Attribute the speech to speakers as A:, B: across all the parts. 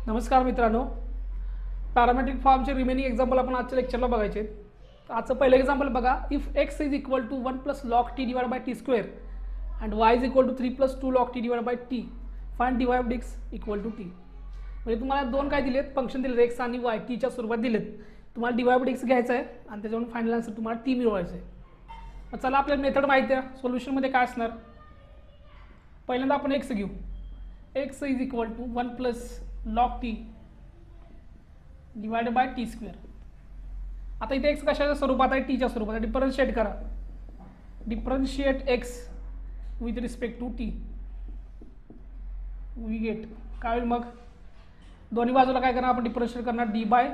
A: नमस्कार मित्रांनो, पॅरामेट्रिक फॉर्मचे रिमेनिंग एक्झाम्पल आपण आजच्या लेक्चरला बघायचे आहेत. तर आजचं पहिलं एक्झाम्पल बघा. If x is equal to 1 plus log T divide by T square and y is equal to 3 plus 2 log T divide by t, find d y of x equal to t. म्हणजे तुम्हाला दोन काय दिलेत, function दिलेत x आणि Y, टीच्या स्वरूपात दिलेत. तुम्हाला डी वाय ऑफ एक्स घ्यायचं आहे आणि त्याच्यावरून फायनल आन्सर तुम्हाला टी मिळवायचं आहे. मग चला, आपल्याला मेथड माहिती आहे. सोल्युशनमध्ये काय असणार, पहिल्यांदा आपण एक्स घेऊ. X is equal to 1 plus log t divided by T square. आता इथे एक्स कशाच्या स्वरूपात आहे, टीच्या स्वरूपात आहे. डिफरन्शिएट करा. Differentiate x with respect to t. We get काय होईल, मग दोन्ही बाजूला काय करणार आपण, डिफरन्शिएट करणार. डी बाय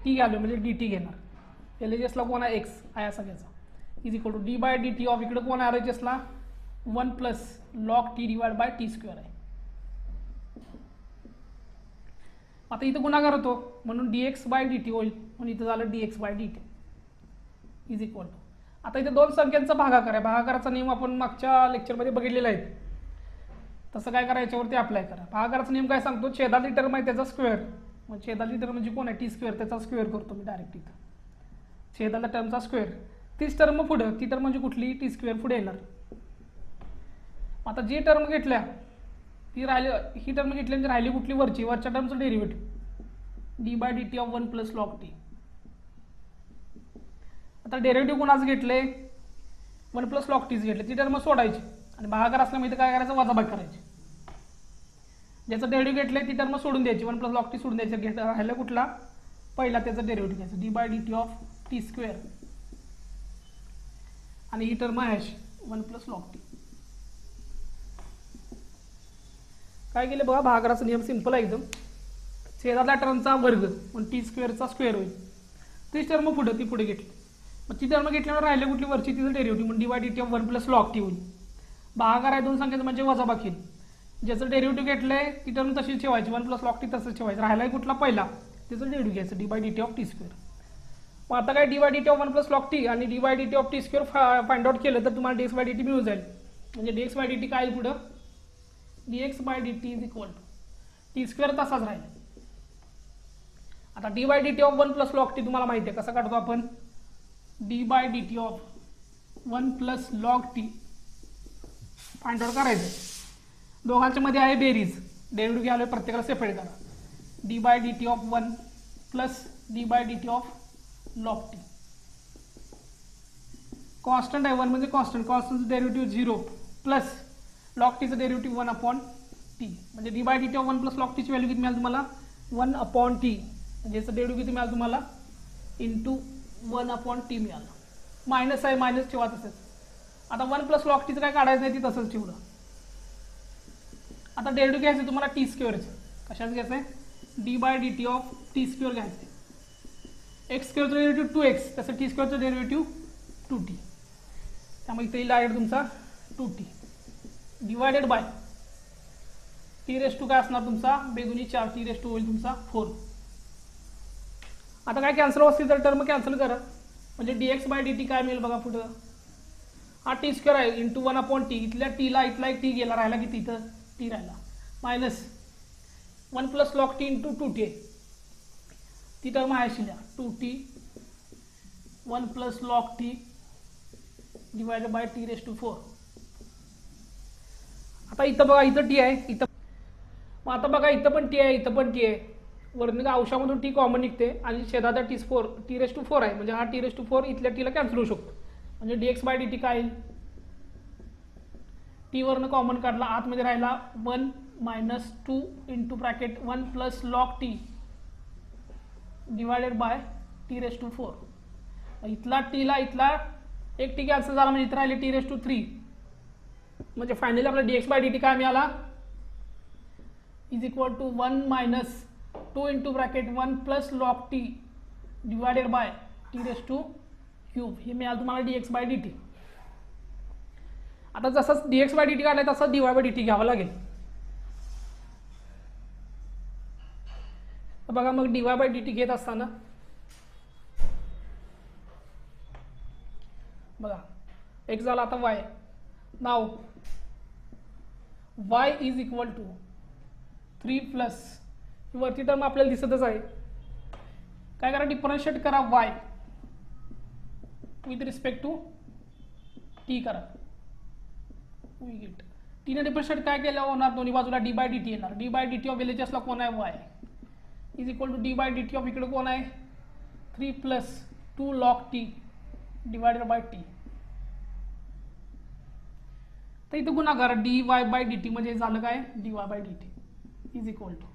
A: टी घ्यालो म्हणजे डी टी घेणार. एल एच एसला कोण आहे, एक्स आहे असा घ्यायचा. Is equal to D by D T of, इकडे कोण आहे, आर एच एसला 1 plus log T divide by T square आहे. आता इथं गुणाकार होतो म्हणून D x by D T होईल, म्हणून इथं झालं D x by D T is equal to. आता इथे दोन संख्यांचा भागाकार आहे. भागाकाराचा नियम आपण मागच्या लेक्चरमध्ये बघितलेला आहे. तसं काय करा, याच्यावरती अप्लाय करा. भागाकाराचा नियम काय सांगतो, छेदातली टर्म आहे त्याचा स्क्वेअर. मग छेदातली टर्म म्हणजे कोण आहे, टी स्क्वेअर, त्याचा स्क्वेअर करतो मी डायरेक्ट इथं. छेदातल्या टर्मचा स्क्वेअर, तीच टर्म पुढं, ती टर्म म्हणजे कुठली, टी स्क्वेअर पुढे येणार. आता जी टर्म घेतल्या ती राहिली, ही टर्म घेतली म्हणजे राहिली कुठली, वरची, वरच्या टर्मचं derivative D by D T of 1 plus log T. आता डेरिव्हेटिव्ह कोणाच घेतले, 1 प्लस लॉग टीच घेतले. ती टर्म सोडायची आणि भागाकार असल्यामुळे इथं काय करायचं, वजाबाकी करायची. ज्याचं डेरिव्हेटिव्ह घेतले ती टर्म सोडून द्यायची, 1 प्लस लॉग टी सोडून द्यायची. राहिलं कुठला, पहिला त्याचं डेरिव्हेटिव्ह घ्यायचं, D by D T of T square. आणि ही टर्म आहे 1 प्लस लॉग टी. काय केलं बघा, भागाकाराचा नियम सिंपल आहे एकदम. छेदातल्या टर्मचा वर्ग पण टी स्क्वेअरचा स्क्वेअर होईल. तीच टर्म पुढे, ती पुढे घेतली. मग ती टर्म घेतल्यावर राहिले कुठली, वरची, तिचं डेरिव्हेटिव्ह म्हणून d by D T of 1 plus log t होईल. भागाकार आहे दोन संख्येचं म्हणजे वजाबाकी. ज्याचं डेरिव्हेटिव्ह घेतलंय ती टर्म तशीच ठेवायची, 1 प्लस लॉग टी तसंच ठेवायचं. राहिलाय कुठला, पहिला, त्याचं डेरिव्हेटिव्ह घ्यायचं, D by D T of T square. मग आता काय, D by D T of 1 plus log T आणि D by D T of T square find out केलं तर तुम्हाला D x by D T मिळून जाईल. म्हणजे D x by D T काय येईल पुढं, D x by D T is equal to T square तसाच राहील. आता D by D T of 1 plus log t तुम्हाला माहिती आहे कसा काढतो आपण, d by D T of 1 plus log t find out करायचं. दोघांच्या मध्ये आहे बेरीज, डेरिव्हेटिव्ह घ्यायला प्रत्येकाला सेपरेट करा. D by D T of 1 plus d by D T of log t. Constant आहे 1 म्हणजे कॉन्स्टंट, कॉन्स्टंटचं डेरिव्हेटिव्ह 0 प्लस लॉग टीचं डेरिव्हेटिव्ह 1 अपॉन टी. म्हणजे d by D T of 1 plus log टीची व्हॅल्यू किती मिळाली तुम्हाला, 1 अपॉन टी. म्हणजे याचं डेरिव्हेटिव्ह किती मिळालं तुम्हाला, इंटू 1 अपॉन टी मिळालं. मायनस आहे, मायनस ठेवा तसंच. आता 1 प्लस लॉग टीचं काय काढायचं नाही, ती तसंच ठेवलं. आता डेरिव्हेटिव्ह घ्यायचं तुम्हाला टी स्क्वेअरचं. कशाचं घ्यायचं आहे, d by D T of T square घ्यायचं आहे. एक्स स्क्वेअरचं डेरिव्हेटिव्ह 2x, तसं टी स्क्वेअरचं डेरिव्हेटिव्ह 2t. त्यामुळे इथे डायरेक्ट तुमचा 2t divided by t raise to काय असणार तुमचा, बेदुनी 4, टी रेस टू होईल तुमचा 4. आता काय कॅन्सल असतील तर टर्म कॅन्सल करा. म्हणजे D x by D T काय मिळेल बघा पुढं, हा टी स्क्वेअर आहे इंटू 1 अपॉन टी. इथल्या टीला इथला एक टी गेला, राहिला की तिथं टी राहिला, minus 1 plus log t into 2t. ती टर्म आहे शिल्या 2t 1 plus log t divided by t raise to 4. आता इथं बघा, इथं टी आहे, इथं. मग आता बघा, इथं पण टी आहे, इथं पण टी आहे. वरून अंशामधून टी कॉमन निघते आणि छेदाचा टी रेस टू 4 आहे. म्हणजे हा टी रेस टू 4 इथल्या टीला कॅन्सल होऊ शकतो. म्हणजे D x by D T काय येईल, टी वरनं कॉमन काढला, आतमध्ये राहिला 1 minus 2 into bracket 1 plus log t divided by t raise to 4. इथला टीला इथला एक टी कॅन्सल झाला, म्हणजे इथं राहिले टी रेस टू 3. म्हणजे फायनली आपला d x by D T काय मिळाला, is equal to 1 minus 2 into bracket 1 plus log t divided by t raise to cube. हे मिळालं तुम्हाला D x by D t. आता जसं d x by D t काढलाय तसं d Y by D t घ्यावं लागेल. तर बघा, मग d Y by D t घेत असताना बघा, एक्स झाला आता वाय. नाव y is equal to 3 plus वरची टर्म आपल्याला दिसतच आहे. काय करा, डिफरन्शिएट करा y with respect to T करा. वी गेट टीने डिफरन्शिएट काय केलं होणार, दोन्ही बाजूला डी बाय डी टी येणार. D by D T of एलएचएसला कोण आहे, y is equal to D by D T of इकडे कोण आहे, 3 + 2 log t divided by T. तर इथं गुणाकार dy बाय dt म्हणजे झालं काय, dy by dt is equal to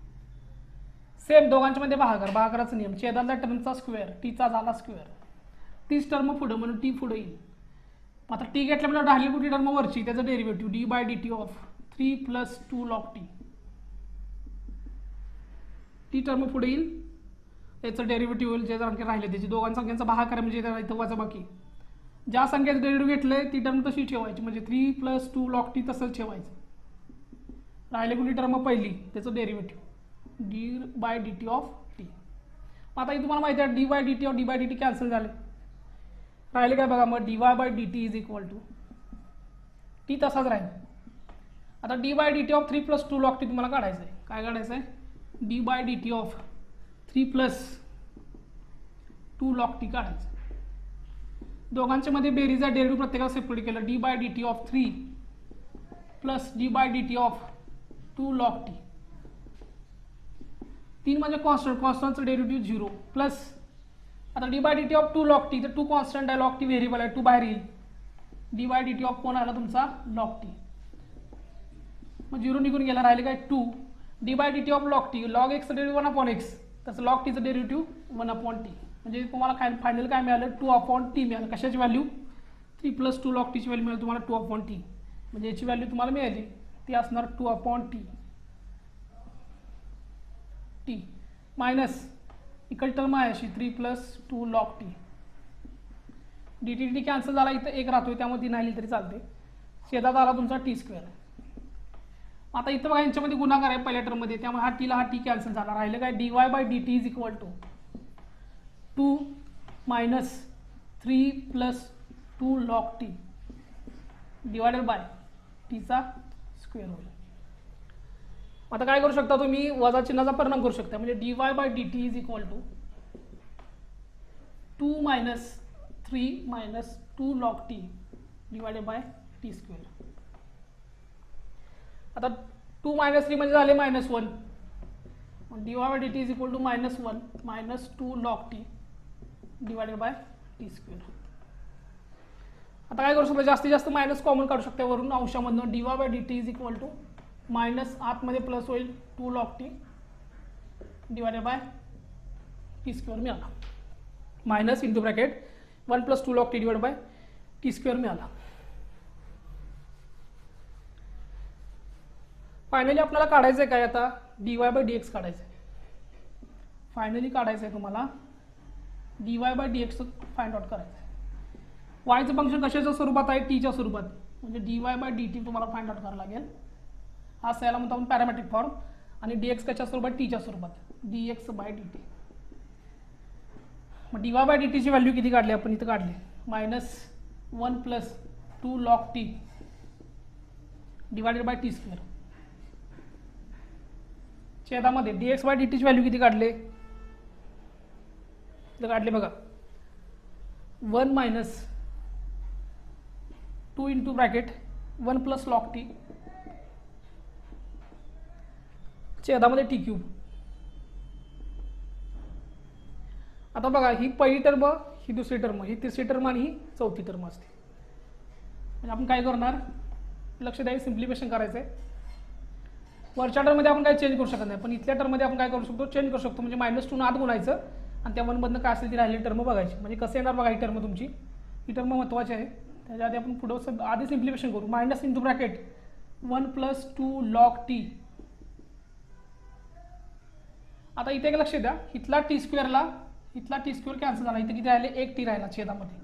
A: same दोघांच्या मध्ये भागाकाराचा नियम, छेदातल्या टर्मचा स्क्वेअर, टीचा झाला स्क्वेअर, तीच टर्म पुढं म्हणून टी पुढे येईल. आता टी घेतल्यामुळे राहिली कुठली टर्म वरची, त्याचं derivative D by D T of 3 + 2 log t. T term पुढे येईल, याचं डेरिव्हेटिव्ह होईल जे आणखी राहिले त्याची दोघांच्या संख्यांचा भागाकार म्हणजे इथं वजाबाकी. ज्या संख्येचं डेरिव्हेटिव्ह घेतलंय ती टर्म तशी ठेवायची, म्हणजे 3 + 2 log t तसंच ठेवायचं. राहिले कुठली टर्म पहिली, त्याचं derivative D by D T of t. आता इथे तुम्हाला माहिती आहे d by D T of d by D t cancel झाले, राहिले काय बघा, मग d Y by D T is equal to t तसाच राहील. आता D by D T of 3 + 2 log t तुम्हाला काढायचं आहे. काय काढायचं आहे, d by D T of 3 + 2 log t काढायचं. दोघांच्या मध्ये बेरीचा डेरिव्हेटिव्ह प्रत्येकाला सेपरेट केलं, d by D T of 3 + d by D T of 2 log t. 3 म्हणजे कॉन्स्टंट, कॉन्स्टंटचं डेरिव्हेटिव्ह 0 प्लस आता D by D T of 2 log t, तर 2 कॉन्स्टंट आहे, log t व्हेरिएबल आहे, 2 बाहेर येईल. D by D T of कोण आला तुमचा, log t. मग 0 निघून गेला, राहिले काय 2 d by D T of log t, log x derivative 1/x, तसं log t चं डेरिव्हेटिव्ह 1/t. म्हणजे तुम्हाला फायनल काय मिळालं, 2/t मिळालं. कशाची व्हॅल्यू, 3 + 2 log t ची व्हॅल्यू मिळाली तुम्हाला 2/t. म्हणजे याची व्हॅल्यू तुम्हाला मिळाली ती असणार 2/t. टी मायनस इकडे टर्म आहे अशी 3 + 2 log t. D T T cancel झाला, इथं एक राहतोय त्यामुळे ती नाही तरी चालते. शेतात आला तुमचा टी स्क्वेअर. आता इथं बघा यांच्यामध्ये गुणाकार आहे पहिल्या टर्ममध्ये, त्यामुळे हा टीला हा टी कॅन्सल झाला, राहिलं काय d Y by D T is equal to 2 - 3 + 2 log t divided by टीचा स्क्वेअर होईल. आता काय करू शकता तुम्ही, वजा चिन्हाचा परिणाम करू शकता, म्हणजे d Y by D T is equal to 2 - 3 - 2 log t divided by T square. आता 2 - 3 म्हणजे झाले -1, d Y by D T is equal to -1 - 2 log t divided by T square. आता काय करू शकता, जास्तीत जास्त मायनस कॉमन काढू शकता वरून अंशामधनं, D Y by D T is equal to minus आतमध्ये प्लस होईल 2 log t divided by T square मिळाला. Minus into bracket 1 + 2 log t divided by T square मिळाला. फायनली आपल्याला काढायचं आहे काय, आता D Y by D X काढायचं आहे. फायनली काढायचं आहे तुम्हाला D Y by D X find out करायचं आहे. वायचं फंक्शन कशाच्या स्वरूपात आहे, टीच्या स्वरूपात, म्हणजे d Y by D t तुम्हाला फाइंड आउट करावं लागेल. हा याला म्हणतो आपण पॅरामेट्रिक फॉर्म, आणि डी एक्स कशा स्वरूपात, टीच्या स्वरूपात, d x by D t. मग डी वाय बाय डी टीची व्हॅल्यू किती काढली आपण, इथं काढली -1 + 2 log t divided by T square. छेदामध्ये डी एक्स बाय डी टीची व्हॅल्यू किती काढले, इथं काढले बघा 1 - 2 इंटू ब्रॅकेट 1 + log t छेदामध्ये टी क्यूब. आता बघा ही पहिली टर्म, ही दुसरी टर्म, ही तिसरी टर्म आणि ही चौथी टर्म असते. म्हणजे आपण काय करणार, लक्ष द्यायचं, सिम्प्लिफिकेशन करायचं आहे. वरच्या टर्ममध्ये आपण काय चेंज करू शकत नाही, पण इथल्या टर्ममध्ये आपण काय करू शकतो, चेंज करू शकतो. म्हणजे -2 आत गुणायचं आणि त्या 1 मधनं काय असेल ती राहिलेली टर्म बघायची. म्हणजे कसं येणार बघा, ही टर्म तुमची, ही टर्म महत्त्वाची आहे. त्याच्या आधी आपण पुढं आधी सिम्प्लिफिकेशन करू. Minus into bracket 1 + 2 log t. आता इथे एक लक्ष द्या, इथला टी स्क्वेअरला इथला टी स्क्वेअर कॅन्सल झाला, इथे किती राहिले, 1 t राहिला छेदामध्ये.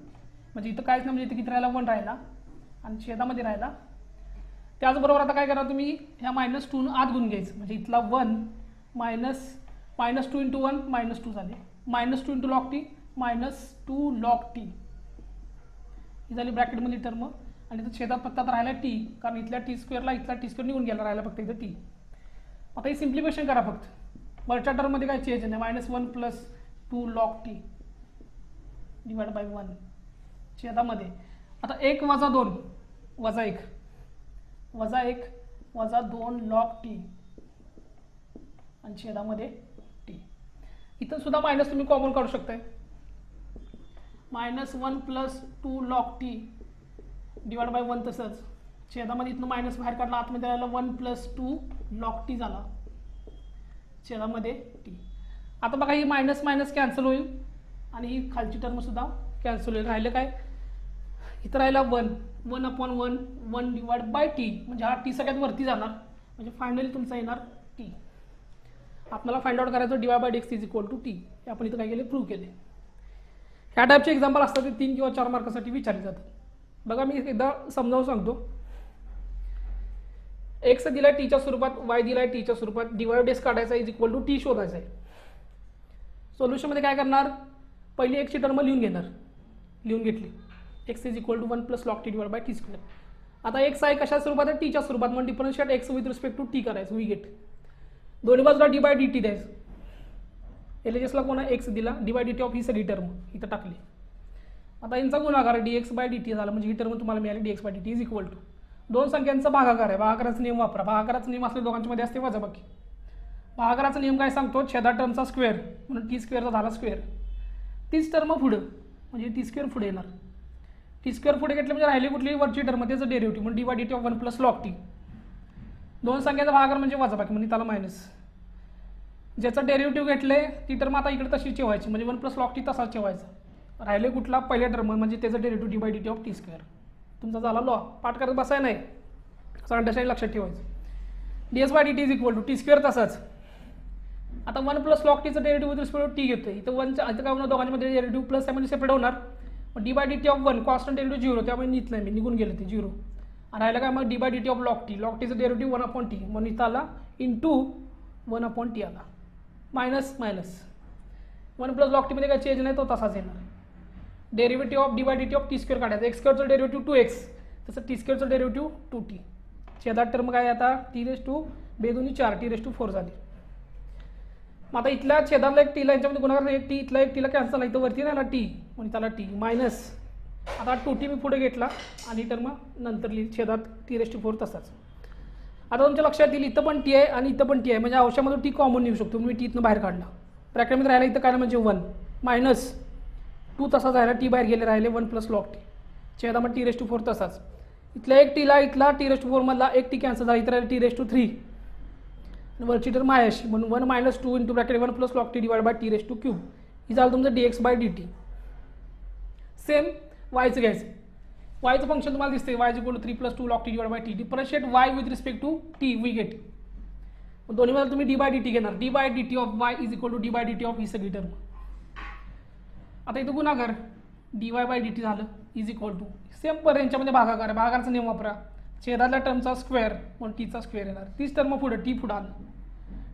A: म्हणजे इथं काहीच नाही, म्हणजे इथे किती राहिला, 1 राहिला आणि छेदामध्ये राहिला. त्याचबरोबर आता काय करा तुम्ही, ह्या -2 आत गुण घ्यायचं, म्हणजे इथला 1 -2 इंटू 1 -2 झाले, -2 into log t -2 log t ही झाली ब्रॅकेटमधली टर्म. आणि इथं छेदात फक्त आता राहिला टी, कारण इथल्या टी स्क्वेअरला इथला टी स्क्वेअर निघून गेला, राहिला फक्त इथं टी. आता ही सिम्प्लिफिकेशन करा फक्त. वरच्या टर्ममध्ये काय चेंज नाही, -1 + 2 log t डिवाइड बाय 1 छेदामध्ये. आता 1 - 2 -1 -1 - 2 log t आणि छेदामध्ये t. इथं सुद्धा मायनस तुम्ही कॉमन काढू शकताय. -1 + 2 log t डिवाइड बाय 1 तसंच छेदामध्ये इथनं मायनस बाहेर काढला, आतमध्ये राहिला 1 + 2 log t झाला छेदामध्ये t. आता बघा ही मायनस मायनस कॅन्सल होईल आणि ही खालची टर्म सुद्धा कॅन्सल होईल. राहिलं काय, इथं राहिला 1 डिवाइड बाय टी, म्हणजे हा टी सगळ्यात वरती जाणार, म्हणजे फायनली तुमचा येणार टी. आपल्याला फाइंड आउट करायचं dy by dx = t. हे आपण इथं काय केले, प्रूव्ह केले. ह्या टाईपचे एक्झाम्पल असतात ते 3 किंवा 4 मार्कासाठी विचारले जातात. बघा मी एकदा समजावून सांगतो. x दिलाय टीच्या स्वरूपात, y दिलाय टीच्या स्वरूपात, dy by dx काढायचा = t शोधायचा आहे. सोल्युशनमध्ये काय करणार, पहिली x ची टर्म लिहून घेणार, लिहून घेतली x = 1 + log t divide bye t². आता x आहे कशा स्वरूपात आहे, टीच्या स्वरूपात, म्हणून differentiate x with respect to t करायचं, वी गेट. दोन्ही बाजूला dy by dt द्यायचं. LHSला कोणा x दिला, dy by dt ऑफ ही सगळी टर्म इथं टाकली. आता यांचा गुणाकार dx by dt झाला, म्हणजे ही टर्म तुम्हाला मिळाली dx by dt = दोन संख्यांचा भागाकार आहे. भागाकाराचा नियम वापरा. भागाकाराचा नियम असले दोघांच्या मध्ये असते वजाबाकी. भागाकाराचा नियम काय सांगतो, छेदा टर्मचा स्क्वेअर म्हणून t² झाला स्क्वेअर. तीच टर्म पुढं म्हणजे t² पुढे येणार. t² पुढे घेतलं म्हणजे राहिली कुठली वरची टर्म, त्याचं डेरिव्हेटिव्ह म्हणून dy by dt of 1 + log t. दोन संख्याचा भागाकार म्हणजे वजाबाकी म्हणजे त्याला मायनस. ज्याचं डेरिव्हेटिव्ह घेतले ती टर्म आता इकडे तशीच ठेवायची, म्हणजे 1 + log t तसाच ठेवायचा. राहिले कुठला, पहिल्या टर्म म्हणजे त्याचं derivative dy by dt of t². तुमचा झाला लॉ. पाठ करत बसाय नाही, असं अंडरस्टँड लक्षात ठेवायचं. dx by dt = t² तसाच. आता 1 + log tचं derivative with respect to t घेतोय. इथं 1च्या इथं काय होणार, दोघांमध्ये डेरिव्हेटिव्ह प्लस आहे म्हणजे सेपरेट होणार. मग dy by dt of 1 constant derivative 0, त्यामुळे नीट नाही, मी निघून गेले ते 0. आणि राहिलं काय मग dy by dt of log t. log tचं डेरिव्हेटिव्ह 1/t, म्हणून इथं आला इंटू 1/t आला. मायनस मायनस 1 + log t मध्ये काय चेंज नाही, तो तसाच येणार. Derivative of dy by dt of t² काढायचं. x² डेरिव्हेटिव्ह 2x, तसं t² डेरिव्हेटिव्ह 2t. छेदात टर्म काय आता t⁴ t⁴ झाली. मग आता इथल्या छेदातला एक टीला यांच्यामध्ये गुणाकार एक टी, इथला एक टीला कॅन्सल आहे, इथं वरती नाही ना टी, म्हणजे त्याला टी मायनस. आता 2t मी पुढे घेतला आणि टर्म नंतर लिहिली छेदात t⁴ तसाच. आता तुमच्या लक्षात येईल इथं पण टी आहे आणि इथं पण टी आहे, म्हणजे अवश्यामध्ये टी कॉमन येऊ शकतो. मी टी इथनं बाहेर काढला, ब्रॅकेटमध्ये राहिला इथं काय म्हणजे 1 मायनस 2 तसाच राहिला, टी बाहेर गेले, राहिले 1 + log t. छेदामध्ये t⁴ तसाच. इथल्या एक टीला इथला t⁴ मधला एक टी कॅन्सल झाला, इथं राहिला t⁵. वरची टर्म आहे अशी, म्हणून 1 - 2 into bracket 1 + log t divide bye t⁵. ही झालं तुमचं dx by dt. सेम वायचं घ्यायचं. वायचं फंक्शन तुम्हाला दिसते y = 3 + 2 log t divide by t. Differentiate y with respect to t, we get. दोन्ही मध्ये तुम्ही dy by dt घेणार, dy by dt of y = dy by dt of ही सगळी टर्म. आता इथं गुणाकार dy by dt झालं = सेम पर यांच्यामध्ये भागाकार आहे. भागाकारचा नियम वापरा. छेदातल्या टर्मचा स्क्वेअर म्हणून टीचा स्क्वेअर येणार. तीच टर्म पुढे टी पुढे आलं.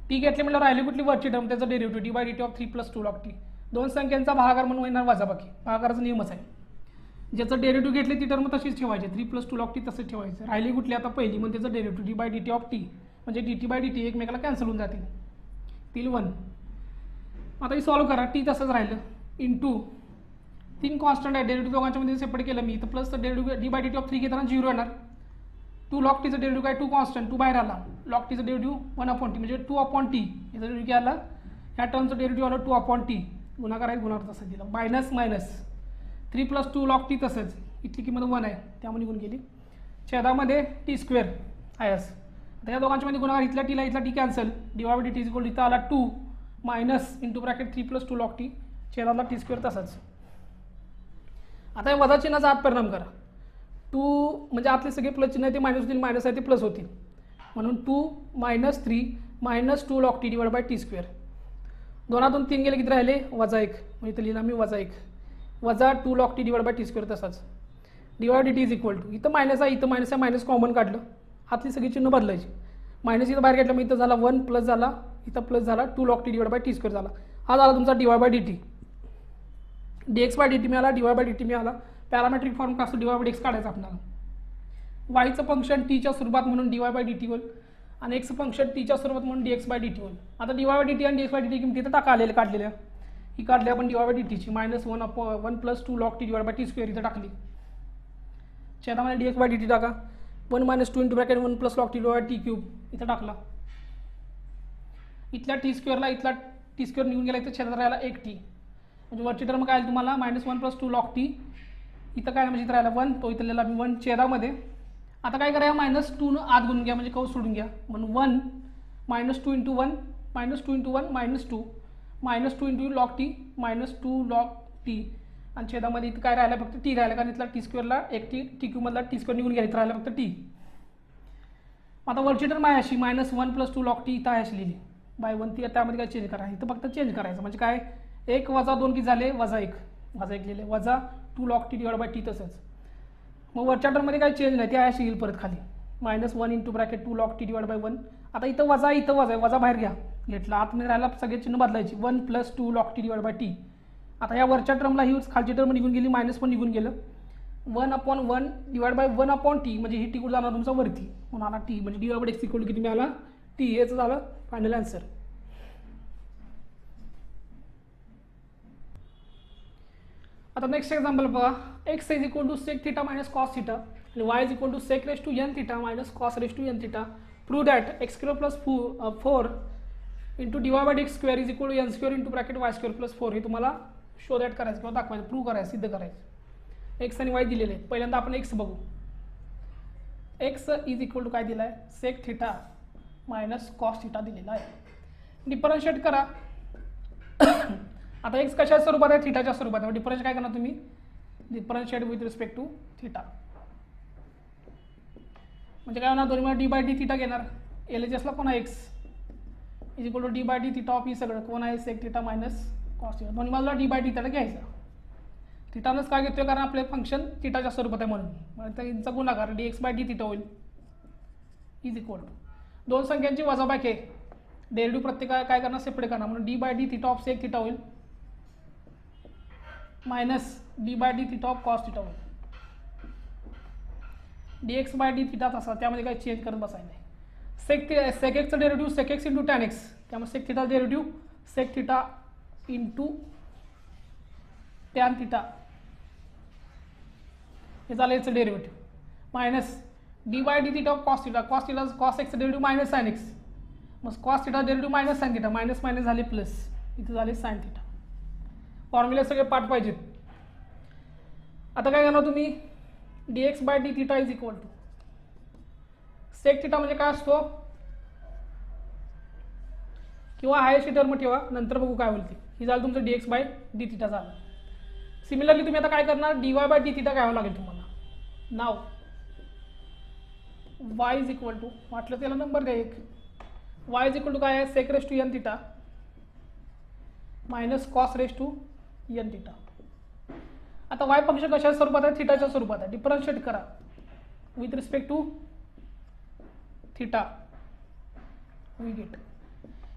A: टी घेतले म्हणजे राहिली कुठली वरची टर्म, त्याचं derivative dy by dt of 3 + 2 log t. दोन संख्यांचा भागाकार म्हणून येणार वजाबाकी. भागाकाराचा नियमच आहे. ज्याचं डेरिव्हेटिव्ह घेतले ती टर्म तशीच ठेवायची, 3 + 2 log t तसंच ठेवायचं. राहिली कुठली आता पहिली, म्हणजे त्याचं derivative dy by dt of t, म्हणजे dt by dt एकमेकाला कॅन्सल होऊन जातील, तील 1. आता ही सॉल्व्ह करा. टी तसंच राहिलं इंटू 3 कॉन्स्टंट आहे, डेरिव्हेटिव्ह दोघांच्या मध्ये सेपरेट केलं मी, तर plus derivative dy by dt of 3 घेताना 0 येणार. 2 log tचं डेरिव्हेटिव्ह काय 2 कॉन्स्टंट, 2 बाहेर आला. log tचं डेरिव्हेटिव्ह 1/t, म्हणजे 2/t. याचं डेरिव्हेटिव्ह आला, ह्या टर्मचं डेरिव्हेटिव्ह आलं 2/t. गुणाकार आहे, गुणाकार तसं दिला. मायनस मायनस 3 + 2 log t तसंच, इथली किंमत 1 आहे त्यामुळे निघून गेली. छेदामध्ये t² आहे असं. आता या दोघांच्या मध्ये गुणाकार, इथल्या टीला इथला T cancel, dy by dt = इथं आला 2 minus into bracket 3 + 2 log t. छेदाला t² तसाच. आता या वजा चिन्हाचा आत परिणाम करा. 2 म्हणजे आतले सगळे प्लस चिन्ह आहे ते मायनस होतील, मायनस आहे ते प्लस होतील, म्हणून 2 - 3 - 2 log t divide bye t². दोनातून 3 गेले किती राहिले, -1. मग इथं लिहिला मी -1 वजा 2 log t divide bye t² तसाच. dy dt = इथं मायनस आहे, इथं मायनस आहे, मायनस कॉमन काढलं, आतली सगळी चिन्ह बदलायची. मायनस इथं बाहेर घेतलं, मग इथं झाला 1 प्लस झाला, इथं प्लस झाला, 2 log t divide bye t² झाला. हा झाला तुमचा dy by dt. dx by dt मिळाला, dy by dt मिळाला. पॅरामेट्रिक फॉर्म का असतो, dy by dx काढायचा आपल्याला. वायचं फंक्शन टीच्या स्वरूपात म्हणून dy by dt होईल. आणि एक्स फंक्शन टीच्या स्वरूपात म्हणून D x by D T होईल. आता D Y by D t आणि d x by D t किमती इथं टाका आलेल्या काढलेल्या, ही काढली आपण डी वाय बाय डी टीची -1 + 2 log t divide by T square इथं टाकली. छेदामध्ये d x by D t टाका. 1 - 2 × 1 + log t divide by t cube इथं टाकला. इथल्या टी स्क्वेअरला इथला टी स्क्वेअर निघून गेला, इथं छेदात राहिला 1 टी. म्हणजे वरची टर्म काय आली तुम्हाला -1 + 2 log t. इथं काय म्हणजे इथं राहिला 1, तो इथं लिहिला मी 1 छेदामध्ये. आता काय करा, -2 आत गुणून घ्या म्हणजे कौस सोडून घ्या. म्हणून 1 -2 × 1 -2 × 1 -2 -2 × log t -2 log t. आणि छेदामध्ये इथं काय राहिला, फक्त टी राहिला, कारण इथला टी स्क्वेअरला 1 टी क्यू मधला टी स्क्वेअर निघून घ्या, इथं राहिला फक्त टी. आता वरची टर्म आहे अशी -1 + 2 log t इथं आहे अशी लिहिली बाय 1 ती. त्यामध्ये काय चेंज करा, इथं फक्त चेंज करायचं. म्हणजे काय 1 - 2 की झाले -1 लिहिले -2 log t divide by T. तसंच मग वरच्या टर्ममध्ये काही चेंज नाही, ती आहे अशी येईल परत खाली -1 × 2 log t डिवाइड बाय 1. आता इथं वजा आहे, वजा बाहेर घ्या घेतला, आतमध्ये राहिला सगळे चिन्ह बदलायची. 1 + 2 log t divide by T. आता या वरच्या टर्मला ही खालची टर्म निघून गेली, -1 निघून गेलं. 1/1 डिवाइड बाय 1/t म्हणजे ही टी कुठं जाणार तुमचा वरती, म्हणून आला टी. म्हणजे d Y by x equal to किती मिळाला, टी. हेच झालं फायनल आन्सर. आता नेक्स्ट एक्झाम्पल बघा. x = sec θ - cos θ आणि y = sec raised to n θ - cos raised to n θ. Prove that x² + 4 × dy by dx square is equal to n² × y² + 4. हे तुम्हाला show that करायचं किंवा दाखवायचं, प्रूव्ह करायचं, सिद्ध करायचं. एक्स आणि वाय दिलेले आहेत. पहिल्यांदा आपण एक्स बघू. एक्स = काय दिलं आहे, sec θ - cos θ दिलेला आहे. डिफरन्शिएट करा. आता एक्स कशा स्वरूपात आहे, थिटाच्या स्वरूपात आहे. डिफरन्शिएट काय करणार तुम्ही, differentiate with respect to theta. म्हणजे काय होणार, दोन्ही मला डी बाय डी थिटा घेणार. LHSला कोण आहे, x = d by d theta of ही सगळं कोण आहे, sec θ - cos θ. दोन्ही बाजूला डी बाय डी थिटा घ्यायचा. थिटानंच काय घेतोय, कारण आपले फंक्शन थिटाच्या स्वरूपात आहे म्हणून. तर यांचा गुणाकार dx बाय डी थिटा होईल = दोन संख्यांची वजाबाकी आहे, डेरिव्हेटिव्ह प्रत्येक काय करणार, सेपरेट करणार. म्हणून d by d theta of sec θ होईल d by d theta of cos θ होईल. dx बाय डी थिटा तसा, त्यामध्ये काही चेंज करत बसायचं नाही. sec x चं derivative sec x × tan x, त्यामुळे sec θ डेरिव्हेटिव्ह sec θ × tan θ. हे झालं याचं derivative. D by d theta of cos θ, cos x derivative -sin x. मग cos θ डेरिव्हेटिव्ह -sin θ, मायनस झाले प्लस, इथे झाले sin θ. फॉर्म्युले सगळे पाठ पाहिजेत. आता काय करणार तुम्ही, dx by d theta = sec θ म्हणजे काय असतो, किंवा हायेस्ट टर्म ठेवा, नंतर बघू काय होईल ते. ही झालं तुमचं dx बाय डी थिटा झालं. सिमिलरली तुम्ही आता काय करणार, dy बाय डी थिटा घ्यावं लागेल तुम्हाला. नाव y = वाटलं त्याला नंबर द्या एक. y = काय आहे, sec raised to n θ -cos raised to n θ. आता y फंक्शन कशा स्वरूपात आहे, थिटाच्या स्वरूपात आहे. डिफरन्शिएट करा with respect to theta, we get.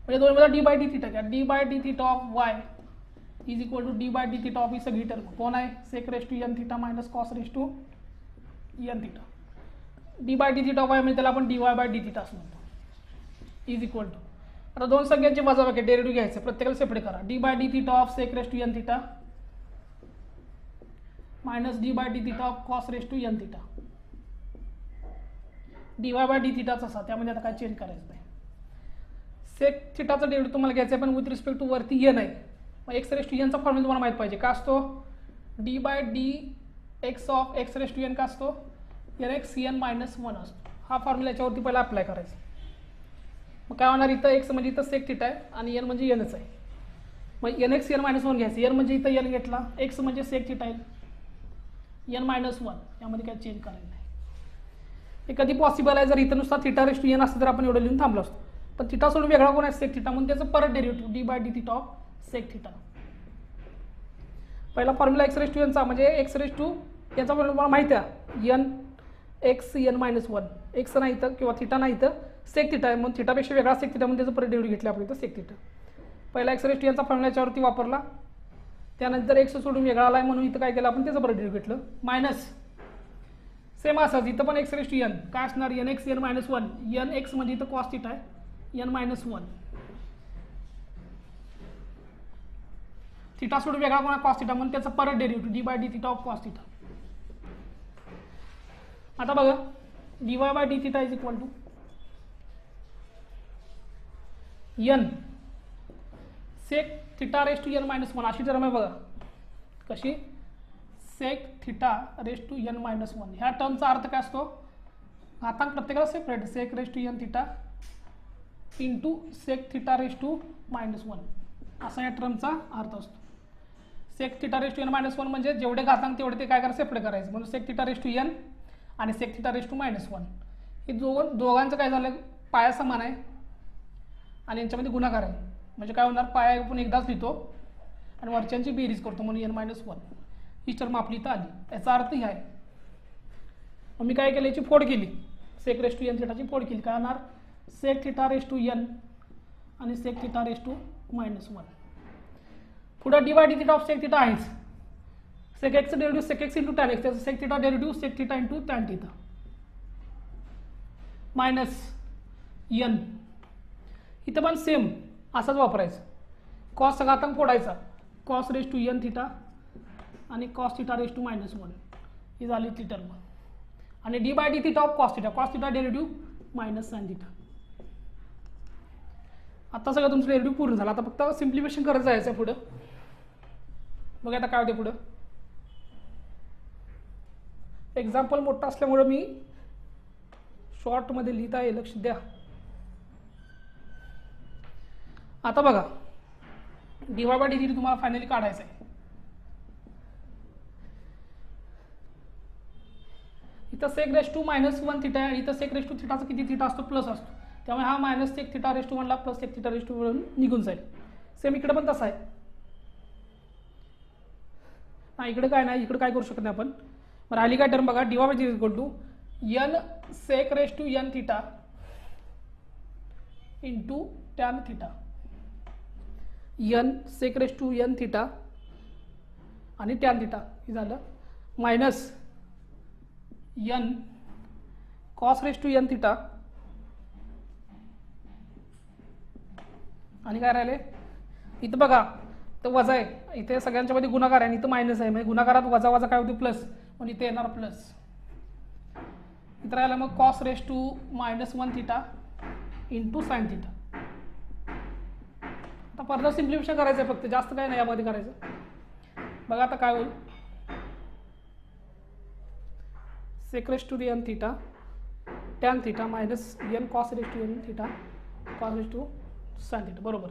A: म्हणजे दोन वेळा डी बाय डी थिटा घ्या. D by d theta of y = d by d theta of ही सगळी टर्म कोण आहे, sec raised to n θ -cos raised to n θ. D by d theta of y म्हणजे त्याला आपण dy बाय डी थिटा असं म्हणतो. आता दोन संख्यांची वजाबाकी, डेरिव्हेटिव्ह घ्यायचं, प्रत्येकाला सेपरेट करा. D by d theta of sec raised to n θ d by d theta of cos raised to n θ. dy by d थिटाच असा, त्यामध्ये आता काय चेंज करायचं नाही. sec थिटाचा डेरिव्हेटिव्ह तुम्हाला घ्यायचा आहे, पण विथ रिस्पेक्ट टू वरती n आहे. मग x raised to n चा फॉर्म्युला तुम्हाला माहित पाहिजे. का असतो, d by D x of x raised to n का असतो, nx n -1 असतो. हा फॉर्म्युला याच्यावरती पहिला अप्लाय करायचा. मग काय होणार, इथं x म्हणजे इथं sec थिटा आहे आणि n म्हणजे nच आहे. मग nx n -1 घ्यायचं. n म्हणजे इथं n घेतला, x म्हणजे sec थिटा आहे, n -1. यामध्ये काय चेंज करायचं नाही. हे कधी पॉसिबल आहे, जर इथं नुसता थिटा रेस्ट टू n असतं तर आपण एवढं लिहून थांबलो असतो. पण थिटा सोडून वेगळा कोण आहे, sec थिटा, म्हणून त्याचं परत derivative D by d theta of sec theta. पहिला formula x raised to n चा, म्हणजे x raised to याचा फॉर्म्युला मला माहिती आहे, nx n -1. x नाही इथं किंवा थिटा नाही इथं, sec थिटा आहे, म्हणून थिटापेक्षा वेगळा sec थिटा, म्हणून त्याचं परत डेरिव्हेटिव्ह घेतलं आपण इथं sec थिटा. पहिला x raised to n चा फॉर्म्युला याच्यावरती वापरला, त्यानंतर x सोडून वेगळा आला आहे म्हणून इथं काय केलं आपण, त्याचं परत डेरिव्हेटिव्ह घेतलं. सेम असंच इथं पण एक्स रेस टू एन काय असणार n x n minus one n x म्हणजे इथं कॉस थिटा आहे एन मायनस वन थिटा सोडून वेगळा कोणा कॉस थिटा म्हणून त्याचा परत derivative D by d theta of cos theta. आता बघा d Y by d theta is equal to n sec theta raise to n minus one अशी टर्म आहे बघा कशी sec theta raise to n minus one ह्या टर्मचा अर्थ काय असतो घातांक प्रत्येकाला separate sec raise to n theta into sec theta raise to minus one असा या टर्मचा अर्थ असतो. Sec theta raise to n minus one म्हणजे जेवढे घातांक तेवढे ते काय करायचं सेपरेट करायचं म्हणून sec theta raise to n आणि sec theta raise to minus one हे दोघांचं काय झालं पाया समान आहे आणि यांच्यामध्ये गुणाकार आहे म्हणजे काय होणार पाया आपण एकदाच लिहितो आणि वरच्यांची बेरीज करतो म्हणून एन मायनस वन ही टर्म आपली इथं आली याचा अर्थ ही आहे. मग मी काय केलं याची फोड केली सेक रेस टू एन थिटाची फोड केली काय होणार sec theta raise to n आणि sec theta raise to minus one पुढं d by d theta of sec theta आहेच sec x derivative sec x into tan x त्याचं sec theta derivative sec theta into tan theta minus n इथं पण same असाच वापरायचं cos घातांक फोडायचा cos raise to n theta आणि cos theta raise to minus one ही झाली ती टर्म आणि D by d theta of cos theta derivative minus sine theta. आता सगळं तुमचं डेरिव्हेटिव्ह पूर्ण झालं आता फक्त सिम्प्लिफिकेशन करत जायचं आहे पुढं. बघा आता काय होते पुढं एक्झाम्पल मोठा असल्यामुळे मी शॉर्टमध्ये लिहिता आहे लक्ष द्या. आता बघा d Y by d theta तुम्हाला फायनली काढायचं आहे. इथं sec raise to minus one theta आहे इथं सेक रेस टू थिटाचा किती थिटा असतो प्लस असतो त्यामुळे हा minus sec theta raise to वनला plus sec theta raise to one निघून जाईल. सेम इकडे पण तसा आहे हा इकडे काय नाही इकडे काय करू शकत नाही आपण राहिली काय टर्म बघा d Y by d equal to n sec raise to n theta into tan theta n sec raise to n theta आणि टॅन थिटा हे झालं minus n cos raise to n theta आणि काय राहिले इथं बघा तर वजा आहे इथे सगळ्यांच्या मध्ये गुणाकार आहे आणि इथं मायनस आहे म्हणजे गुणाकारात वजा वजा काय होते प्लस म्हणजे इथे येणार प्लस इथं राहिलं मग cos raise to minus one theta into sine theta. आता फर्दर सिम्प्लिफिकेशन करायचं आहे फक्त जास्त काय नाही यामध्ये करायचं. बघा आता काय होईल sec raise to n theta tan theta minus n cos raise to n theta cos raise to sine theta बरोबर.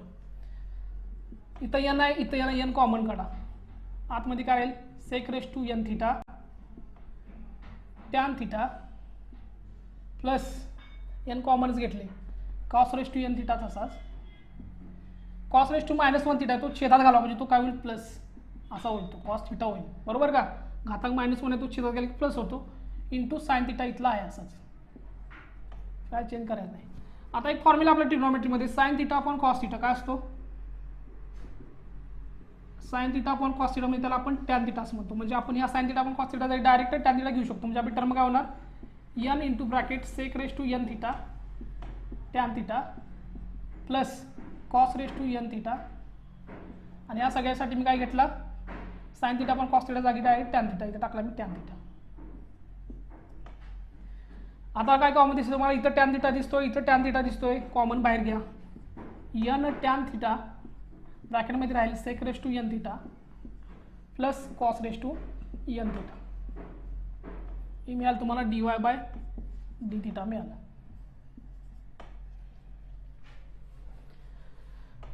A: इथं एन आहे इथं एन कॉमन काढा आतमध्ये काय येईल sec raise to n theta tan theta plus n कॉमनच घेतले cos raise to n theta तसाच cos raise to minus one theta तो छेदात घाला म्हणजे तो काय होईल प्लस असा होईल तो कॉस थिटा होईल बरोबर का घातांक मायनस वन आहे तो छेदात गेला की प्लस होतो इंटू साइन थिटा इथला आहे असाच काय चेंज करायचं नाही. आता एक फॉर्म्युला आपल्या ट्रिग्नोमेट्रीमध्ये sine theta upon cos theta काय असतो sine theta upon cos theta म्हणजे त्याला आपण टॅन थिटा असं म्हणतो म्हणजे आपण या sine theta upon cos theta direct tan theta घेऊ शकतो म्हणजे आपली टर्म काय होणार n into bracket sec raise to n theta tan theta plus cos raise to n theta आणि या सगळ्यासाठी मी काय घेतला sine theta upon cos theta जागी डायरेक्ट टॅन थिटा इथं टाकला मी टॅन थिटा. आता काय कॉमन दिसतो मला इथं टॅन थिटा दिसतोय इथं टॅन थिटा दिसतोय कॉमन बाहेर घ्या एन टॅन थिटा ब्रॅकेटमध्ये राहील sec raise to n theta plus cos raise to n theta हे मिळालं तुम्हाला D Y by d theta मिळालं.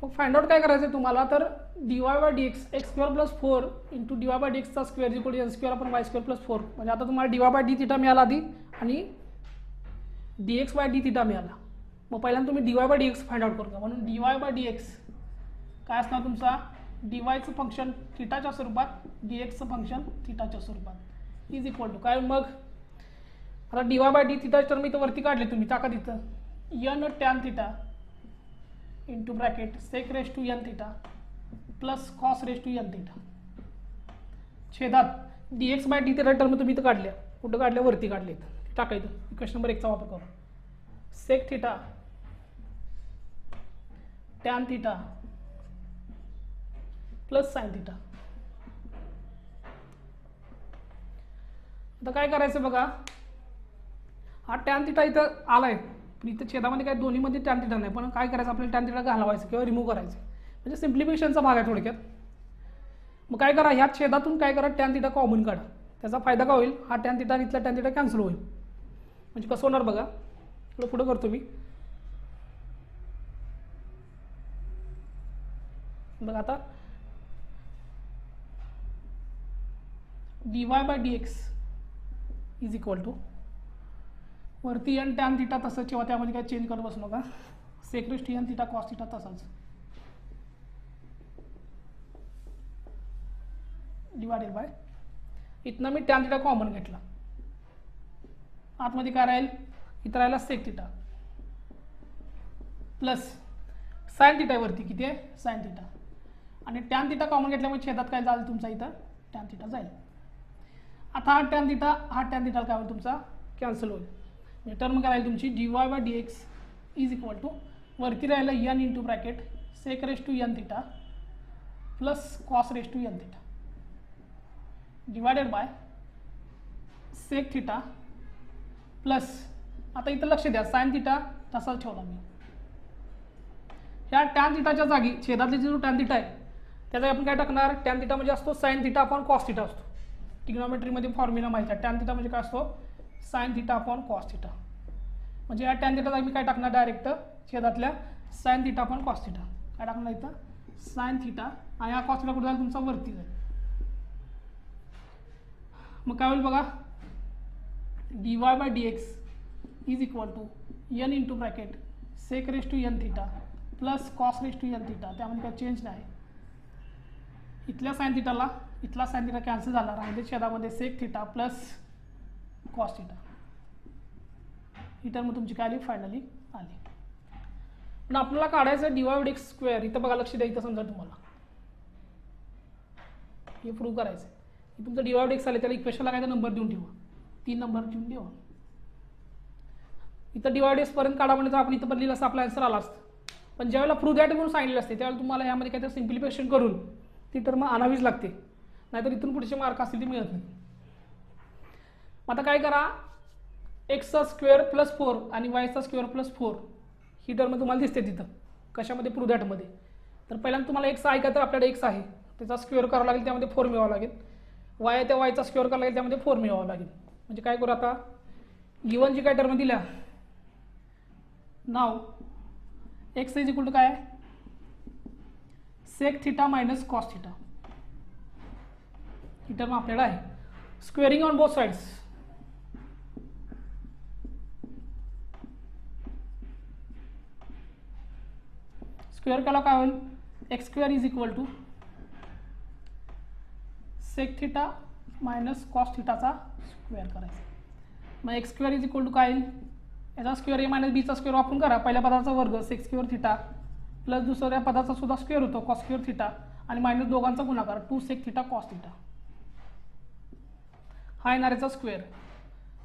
A: मग फाइंड आउट काय करायचं आहे तुम्हाला तर d Y by D x x square plus four into d Y by d एक्सचा square equal to n square आपण वाय स्क्वेअर प्लस फोर म्हणजे आता तुम्हाला D Y by d theta मिळाला आधी आणि d x by d theta मिळाला. मग पहिल्यांदा तुम्ही D Y by D X find out करू का म्हणून d Y by D x काय असणार तुमचा डी वायचं फंक्शन थिटाच्या स्वरूपात डी एक्सचं फंक्शन थिटाच्या स्वरूपात इज इक्वल टू काय मग आता D Y by d theta तर मी इथं वरती काढले तुम्ही टाका तिथं n tan theta into bracket sec raise to n theta plus cos raise to n theta छेदात d x by d theta term तुम्ही इथं काढल्या कुठं काढले? वरती काढलेत. टाकायचं इक्वेशन नंबर 1चा वापर करू. Sec theta tan theta plus sine theta. आता काय करायचं बघा, हा टॅन थिटा इथं आलाय पण इथं छेदामध्ये काय दोन्हीमध्ये टॅन थिटा नाही, पण काय करायचं आपल्याला टॅन थिटा घालवायचं किंवा रिमूव्ह करायचं. म्हणजे सिम्प्लिफिकेशनचा भाग आहे थोडक्यात. मग काय करा, ह्या छेदातून काय करा, टॅन थिटा कॉमन काढा. त्याचा फायदा काय होईल, हा टॅन थिटा इथला टॅन थिटा कॅन्सल होईल. म्हणजे कसं होणार बघा, इकडं पुढं करतो मी बघा. आता dy/dx इज इक्वल टू वरती एन टॅन थिटा तसं किंवा त्यामध्ये काय चेंज करत बसू नका. Sec raise to n theta cos theta तसाच डिवायडेड बाय इथनं मी टॅन थिटा कॉमन घेतला. आतमध्ये काय राहील, इथं राहिला sec theta plus sine theta. वरती किती आहे? Sine theta. आणि टॅन थिटा कॉमन घेतल्यामुळे छेदात काय जाईल तुमचा, इथं टॅन थिटा जाईल. आता हा टॅन थिटा काय होईल तुमचा, कॅन्सल होईल. म्हणजे टर्म काय राहील तुमची dy/dx इज इक्वल टू वरती राहिलं n into bracket sec raise to n theta plus cos raise to n theta divided by sec theta plus, आता इथं लक्ष द्या, साइन थिटा तसाच ठेवला मी. ह्या टॅन थिटाच्या जागी छेदातले जो टॅन थिटा आहे त्याचा आपण काय टाकणार, टॅन थिटा म्हणजे असतो sine theta upon cos theta असतो. ट्रिग्नोमेट्रीमध्ये फॉर्म्युला माहिती आहे. टॅन थिटा म्हणजे काय असतो, sine theta upon cos theta. म्हणजे या टॅन थिटाचा मी काय टाकणार, डायरेक्ट छेदातल्या sine theta upon cos theta. काय टाकणार इथं, साइन थिटा. आणि हा कॉस थिटा कुठे जाईल तुमचा, वरती जाईल. मग काय होईल बघा, dy/dx is equal to n into bracket sec raise to n theta plus cos raise to n theta. त्यामध्ये काय चेंज नाही. इथल्या साइन थिटाला इथला साइन थिटा कॅन्सल झाला, राहिले छेदामध्ये sec theta plus cos theta. ही टर्म तुमची काय आली, फायनली आली. पण आपल्याला काढायचं dy/dx स्क्वेअर. इथं बघा, लक्ष द्या, इथं समजा तुम्हाला हे प्रूव्ह करायचं. तुमचं dy/dx आले, त्याला इक्वेशनला काय नंबर देऊन ठेवा, 3 नंबर देऊन ठेवा. इथं dy/dx पर्यंत काढा म्हणजे आपण इथं पण लिहिलं असं आपला आन्सर आला असतं. पण ज्यावेळेला प्रूव्ह दॅट म्हणून सांगितलेलं असते त्यावेळेला तुम्हाला यामध्ये काहीतरी सिम्प्लिफिकेशन करून ती टर्म आणावीच लागते, नाहीतर इथून पुढचे मार्क असतील ते मिळत नाही. आता काय करा, एक्सचा स्क्वेअर प्लस 4 आणि वायचा स्क्वेअर प्लस 4 ही टर्म तुम्हाला दिसते तिथं कशामध्ये, प्रूव्ह दॅटमध्ये. तर पहिल्यांदा तुम्हाला एक्स आहे का, तर आपल्याकडे एक्स आहे, त्याचा स्क्वेअर करावा लागेल, त्यामध्ये 4 मिळवावं लागेल. वाय आहे त्या वायचा स्क्वेअर करावा लागेल, त्यामध्ये 4 मिळवावं लागेल. म्हणजे काय करू आता, गिवन जी काय टर्म दिल्या, नाव एक्स इज इक्वल टू काय आहे, sec theta minus cos theta. ही टर्म आपल्याला आहे. Squaring on both sides. Square केला काय होईल, x square is equal to sec theta minus cos थिटाचा स्क्वेअर करायचा. मग x square is equal to काय येईल, याचा स्क्वेअर ए मायनस बीचा स्क्वेअर वापरून करा. पहिल्या पदाचा वर्ग सेक स्क्वेअर थिटा प्लस दुसऱ्या पदाचा सुद्धा स्क्वेअर होतो कॉस स्क्वेअर थिटा आणि मायनस दोघांचा गुणाकार 2 सेक थिटा कॉस थिटा. हा येणार याचा स्क्वेअर.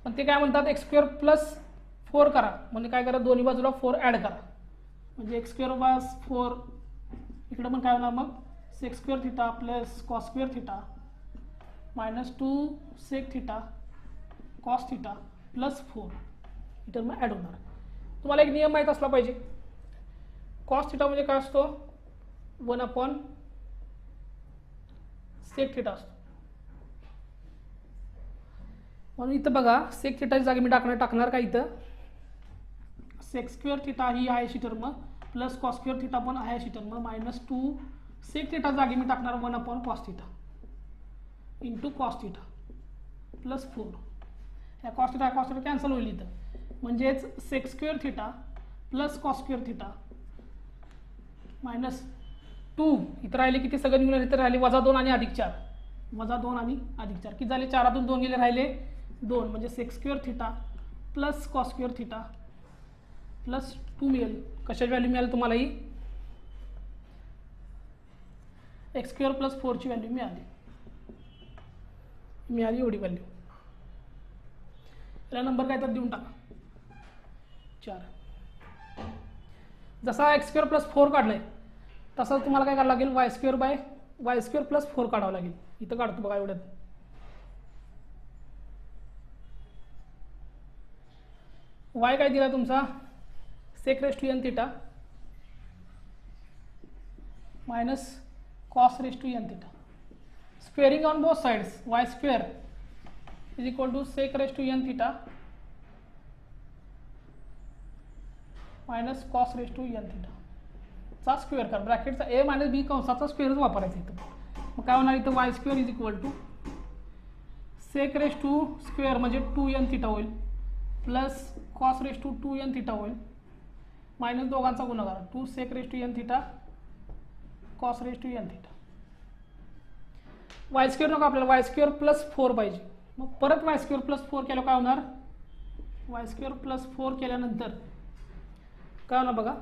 A: पण ते काय म्हणतात, एक्स स्क्वेअर प्लस 4 करा. म्हणजे काय करा, दोन्ही बाजूला 4 ॲड करा. म्हणजे एक्स स्क्वेअर प्लस 4 इकडे पण काय होणार, मग sec square theta plus cos square theta minus 2 sec theta cos theta plus 4 ही टर्म ॲड होणार. तुम्हाला एक नियम माहीत असला पाहिजे, कॉस थिटा म्हणजे काय असतो, 1 सेक थिटा असतो. म्हणून इथं बघा, सेक थिटाची जागी मी टाकणार का, इथं सेक स्क्वेअर थिटा ही आहे अशी term plus cos square theta पण आहे अशी टर्म मायनस 2 सेक थिटा जागी मी टाकणार 1 cos theta into cos theta plus 4. ह्या कॉस थिटा कॅन्सल होईल इथं. म्हणजेच sec square theta plus cos square theta minus 2 इथं राहिले किती, सगळं निघून इथं राहिले -2 आणि +4 -2 आणि +4 किती झाले, 4तून 2 गेले, राहिले 2. म्हणजे sec square theta plus cos square theta plus 2 मिळेल. कशाची व्हॅल्यू मिळाली तुम्हाला, ही एक्स स्क्वेअर प्लस 4ची व्हॅल्यू मिळाली एवढी व्हॅल्यू. याला नंबर काय तर देऊन टाका 4. जसा x² + 4 काढलाय तसा तुम्हाला काय करावं लागेल y² + 4 काढावं लागेल. इथं काढतो बघा एवढ्यात. y काय दिला तुमचा sec⁻n θ minus cos⁻n θ. Squaring on both sides, y² is equal to sec⁻n θ minus cos⁻n θ चा स्क्वेअर कर. ब्रॅकेटचा a मायनस b कंसाचा स्क्वेअरच वापरायचा इथं. मग काय होणार इथं y² is equal to sec⁻² म्हणजे 2n θ होईल प्लस cos⁻2n θ होईल मायनस दोघांचा गुणाकार 2 sec⁻n θ cos⁻n θ. y² नको आपल्याला y² + 4 पाहिजे. मग परत y² + 4 केलं काय होणार y² + 4 केल्यानंतर काय होणार बघा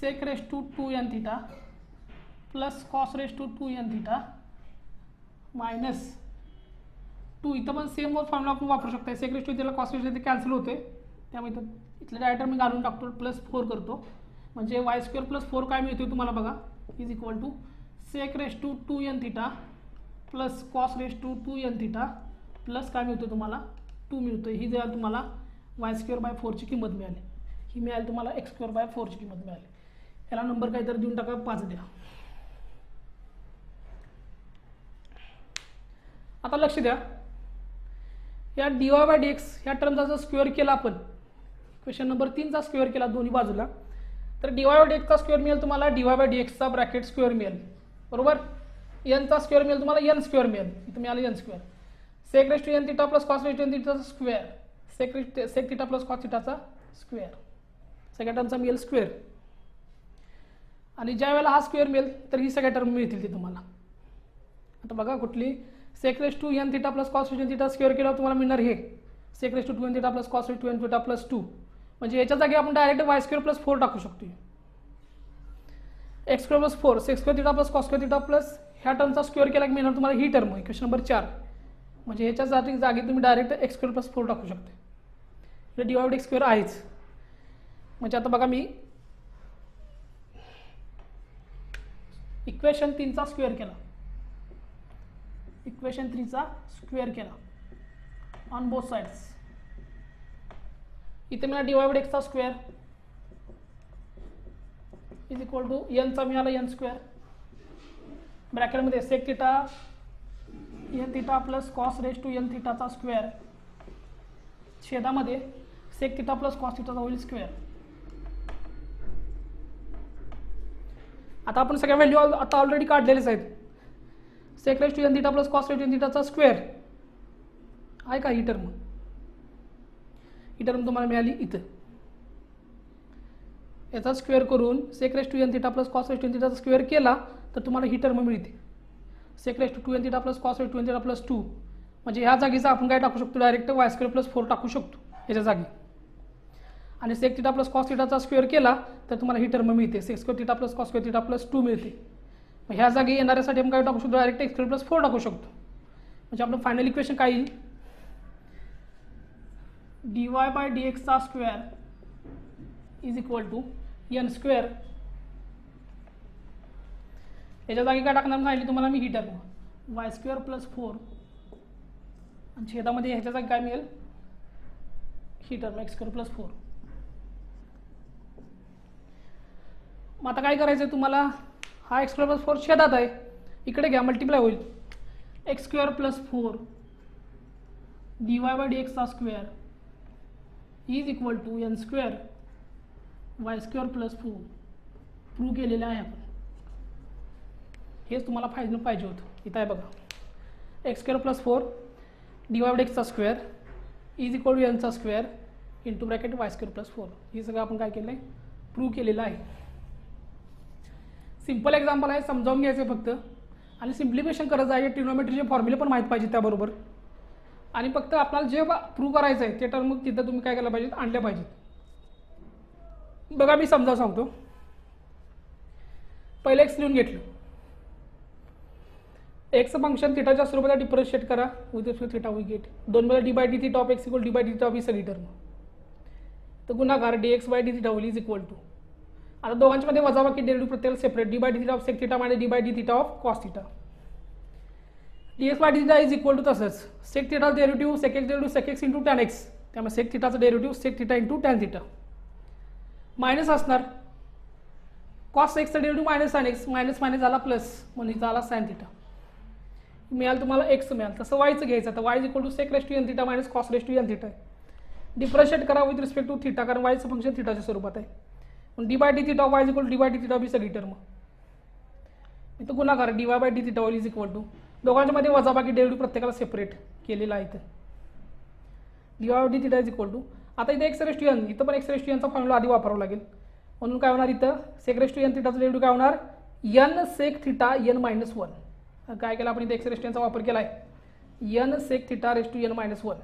A: sec⁻2n θ प्लस cos⁻2n θ मायनस 2. इथं पण सेम फॉर्म्युला आपण वापरू शकता. sec⁻2 cos⁻2 कॅन्सल होते त्यामुळे इथं इथलं डायरेक्ट मी घालून टाकतो +4 करतो. म्हणजे y² + 4 काय मिळते तुम्हाला बघा is equal to sec⁻2n θ plus cos⁻2n θ plus काय मिळतं तुम्हाला 2 मिळतं. ही जर तुम्हाला y²/4 ची किंमत मिळाली. ही मिळाली तुम्हाला x²/4 ची किंमत मिळाली. याला नंबर काहीतरी देऊन टाका 5 द्या. आता लक्ष द्या या dy/dx ह्या टर्मचा जर स्क्वेअर केला आपण क्वेश्चन नंबर 3 चा स्क्वेअर केला दोन्ही बाजूला तर dy/dx चा स्क्वेअर मिळेल तुम्हाला dy/dx चा ब्रॅकेट स्क्वेअर मिळेल बरोबर. n चा स्क्वेअर मिळेल तुम्हाला n स्क्वेअर मिळेल. इथं मिळालं n square sec⁻n θ plus cos⁻n θ चा स्क्वेअर sec θ प्लस cos θ चा स्क्वेअर सगळ्या टर्मचा मिळेल स्क्वेअर. आणि ज्या वेळेला हा स्क्वेअर मिळेल तर ही सगळ्या टर्म मिळतील ते तुम्हाला. आता बघा कुठली sec⁻n θ प्लस cos⁻n θ स्क्वेअर केल्यावर तुम्हाला मिळणार हे sec⁻2n θ प्लस cos⁻2n θ प्लस 2. म्हणजे याच्या जागी आपण डायरेक्ट y² + 4 टाकू शकतो. x² + 4 sec² θ plus cos² θ plus ह्या टर्मचा स्क्वेअर केला की मिळणार तुम्हाला ही टर्म क्वेश्चन नंबर 4. म्हणजे ह्याच्या जागी तुम्ही डायरेक्ट x² + 4 टाकू शकता. हे dy/dx स्क्वेअर आहेच. म्हणजे आता बघा मी इक्वेशन 3 चा स्क्वेअर केला इक्वेशन 3 चा स्क्वेअर केला ऑन बोथ साइड्स. इथे मिळाला dy/dx चा square is equal to n चा मिळाला n² ब्रॅकेटमध्ये sec θ n θ plus cos⁻n θ चा स्क्वेअर छेदामध्ये sec θ प्लस cos θ चा होईल स्क्वेअर. आता आपण सगळ्या व्हॅल्यू आता ऑलरेडी काढलेलेच आहेत. sec⁻n θ प्लस cos⁻n θ चा स्क्वेअर आहे का ही टर्म तुम्हाला मिळाली इथं. याचा स्क्वेअर करून sec⁻n θ प्लस cos⁻n θ चा स्क्वेअर केला तर तुम्हाला ही टर्म मिळते sec⁻2n θ प्लस cos⁻n θ प्लस 2. म्हणजे ह्या जागीचा आपण काय टाकू शकतो डायरेक्ट y² + 4 टाकू शकतो ह्याच्या जागी. आणि sec θ प्लस cos θ चा स्क्वेअर केला तर तुम्हाला ही टर्म मिळते sec² θ प्लस cos² θ प्लस 2 मिळते. मग ह्या जागी येणाऱ्यासाठी आपण काय टाकू शकतो डायरेक्ट x² + 4 टाकू शकतो. म्हणजे आपलं फायनल इक्वेशन काय येईल dy/dx चा square is equal to n². याच्या जागी काय टाकणार सांगितली तुम्हाला मी ही टर्म y² + 4 आणि छेदामध्ये ह्याच्या जागी काय मिळेल ही टर्म x² + 4. मग आता काय करायचं तुम्हाला हा x² + 4 छेदात आहे इकडे घ्या मल्टिप्लाय होईल x² + 4 dy/dx चा square is equal to n² y² + 4 prove केलेलं आहे आपण. हेच तुम्हाला फायनल पाहिजे होतं. इथं आहे बघा x² + 4 dy/dx चा square is equal to n चा स्क्वेअर इंटू ब्रॅकेट y² + 4. हे सगळं आपण काय केलं आहे प्रूव्ह केलेलं आहे. सिंपल एक्झाम्पल आहे समजावून घ्यायचं फक्त आणि सिम्प्लिफिकेशन करायचं आहे. ट्रिग्नोमेट्रीचे फॉर्म्युले पण माहीत पाहिजे त्याबरोबर. आणि फक्त आपल्याला जे प्रूव्ह करायचं आहे ते टर्म तिथं तुम्ही काय केलं पाहिजेत आणल्या पाहिजेत. बघा मी समजावून सांगतो. पहिलं x लिहून घेतलं एक्स फंक्शन थिटाच्या स्वरूपात डिफरन्शिएट करा with respect theta we get 2 वेळा d by d theta of x equal d by d theta of ही सगळी टर्म तर गुणाकार d x by d theta होईल इज इक्वल टू आता दोघांच्या मध्ये वजाबाकी डेरिव्हेटिव्ह प्रत्येक separate d by d theta of sec theta minus d by d theta of cos theta d x by d theta is equal to तसंच sec theta derivative sec x derivative sec x into tan x त्यामुळे sec थिटाचं derivative sec theta into tan theta minus असणार cos एक्सचं derivative minus sine x minus minus झाला plus म्हणजे झाला sine theta मिळाल तुम्हाला एक्स मिळाल तसं वायचं घ्यायचं तर y is equal to sec raise to n theta minus cos raise to n theta आहे डिफरन्शिएट करा विथ रिस्पेक्ट टू थिटा कारण वायचं फंक्शन थिटाच्या स्वरूपात आहे d by d theta y is equal to D by d theta ही सगळी term इथं गुणाकार d Y by d theta is equal to दोघांच्या मध्ये वजाबाकी डेरिव्हेटिव्ह प्रत्येकाला सेपरेट केलेला आहे इथं d Y by d theta is equal to आता इथे एक्स रेस टू एन इथं पण एक्स रेस टू एनचा फॉर्म्युला आधी वापरावा लागेल म्हणून काय होणार इथं सेक रेस टू एन थिटाचं डेरिव्हेटिव्ह काय होणार n sec theta n minus one काय केलं आपण इथे एक्स रेस टू एनचा वापर केला आहे n sec theta raise to n minus one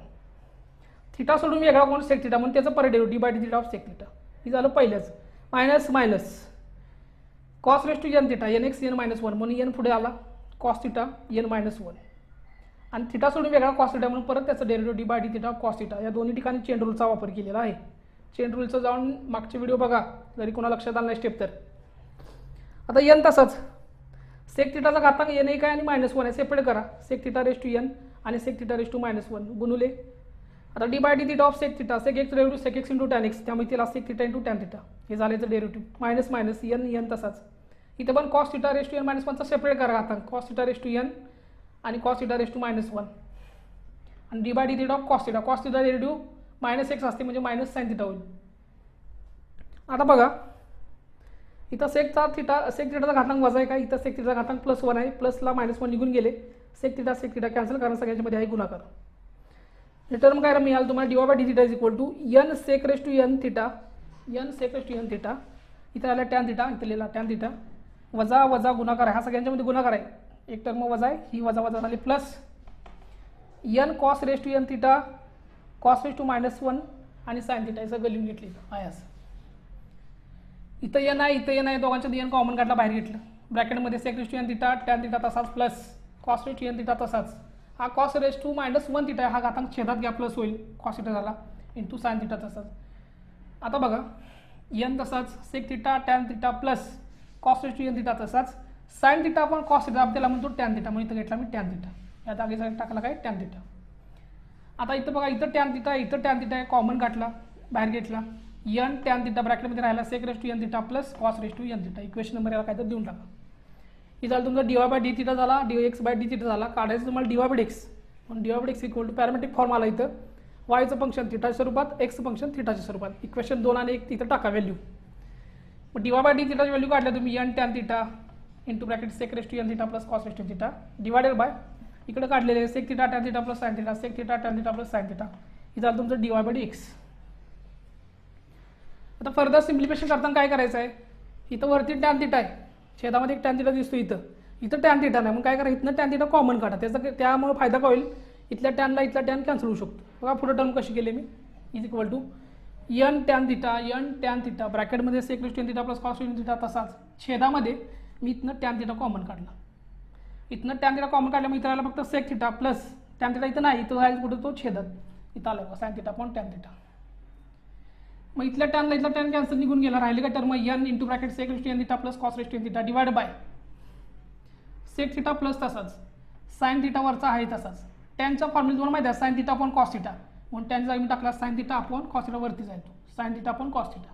A: theta सोडून वेगळा कोण सेक थिटा म्हणून त्याचं पर derivative D by d theta of sec theta हे झालं पहिल्याच minus minus cos raise to n theta n x n minus one म्हणून एन पुढे आला cos theta n minus one आणि थिटा सोडून वेगळा कॉस थिटा म्हणून परत त्याचं derivative D by d theta of cos theta या दोन्ही ठिकाणी चेन रूलचा वापर केलेला आहे चेन रूलचं जाऊन मागचे व्हिडिओ बघा जरी कोणा लक्षात आलं नाही स्टेप तर आता एन तसाच सेक थिटाचा घातांक एन एक आहे आणि मायनस वन आहे सेपरेट करा sec theta raise to n आणि sec theta raise to minus one गुणुले आता D by d theta of sec theta sec x derivative sec x into tan x त्यामुळे तिला sec theta into tan theta हे झाल्याचं derivative minus minus n n तसाच इथं पण cos theta raise to n minus वनचा separate करा घातांक cos theta raise to n आणि cos theta raise to minus one आणि D by d theta of cos theta derivative minus x असते म्हणजे मायनस साइन थिटा होईल आता बघा इथं सेक थिटाचा घातांक वजा आहे का इथं सेक थिटाचा घातांक प्लस वन आहे प्लसला मायनस वन निघून गेले सेक थिटा कॅन्सल कारण सगळ्यांच्या मध्ये आहे गुणाकार हे टर्म काय मिळाल तुम्हाला D Y by d theta is equal to n sec raise to n theta इथं आला टॅन थिटा इथं लिहिला टॅन थिटा वजा वजा गुणाकार आहे हा सगळ्यांच्या मध्ये गुणाकार आहे एक टर्म वजा आहे ही वजा वजा झाली plus n cos raise to n theta cos raise to minus one आणि साइन थिटा हे सगळं लिहून घेतली आहे असं इथं एन आहे दोघांच्या एन कॉमन काढला बाहेर घेतलं ब्रॅकेटमध्ये sec raise to n theta tan theta तसाच plus cos raise to n theta तसाच हा cos raise to minus one theta हा घातांक छेदात घ्या प्लस होईल कॉस थिटा झाला इंटू साइन थिटा तसाच आता बघा एन तसाच sec theta tan theta plus cos raise to n theta तसाच साइन थिटा आपण कॉस थिटा त्याला म्हणतो टॅन थिटा म्हणून इथं घेतला मी टॅन थिटा या जागेचा टाकला काय टॅन थिटा आता इथं बघा इथं टॅन थिटा आहे कॉमन काढला बाहेर घेतला एन टॅन थिटा ब्रॅकेटमध्ये राहिला sec raise to n theta plus cos raise to n theta equation number याला काहीतरी देऊन टाका हे झालं तुमचा d Y by d theta झाला d x by d theta झाला काढायचं तुम्हाला डी वाय बाय एक्स म्हणून d Y by x equal to parametric form आला इथं वायचं फंक्शन थिटाच्या स्वरूपात एक्स फंक्शन थिटाच्या स्वरूपात इक्वेशन 2 आणि 1 तिथं टाका व्हॅल्यू मग डी वाय बाय डी थिटाची व्हॅल्यू काढल्या तुम्ही n tan theta into bracket sec raise to n theta plus cos raise to theta divided by इकडे काढलेले sec theta tan theta plus sine theta sec theta tan theta plus sine theta हे झालं तुमचं d Y by D x आता further simplification करताना काय करायचं आहे इथं वरती टॅन थिटा आहे छेदामध्ये एक टॅन थिटा दिसतो इथं टॅन थिटा नाही मग काय करा इथनं टॅन थिटा कॉमन काढा त्यामुळे फायदा काय होईल इथल्या टॅनला इथला टॅन कॅन्सल होऊ शकतो बघा पुढे टर्म कशी केली मी is equal to n tan theta ब्रॅकेटमध्ये sec raise to n theta plus cos raise to theta तसाच छेदामध्ये मी इथनं टॅन थिटा कॉमन काढला इथनं टॅन थिटा कॉमन काढला मग इथं राहिला फक्त sec theta plus tan theta इथं नाही इथं राहील कुठं तो छेदात इथं आला साइन थिटा पण टॅन थिटा मग इथल्या टॅनला इथला टॅन कॅन्सल निघून गेला राहिले का term n into bracket sec raise to n theta plus cos raise to n theta divide by sec theta plus तसाच साइन थिटा वरचा आहे तसाच टॅनचा फॉर्म्युला तुम्हाला माहिती आहे sine theta upon cos theta म्हणून टॅनचा मी टाकला sine theta upon cos theta वरती जातो sine theta upon cos theta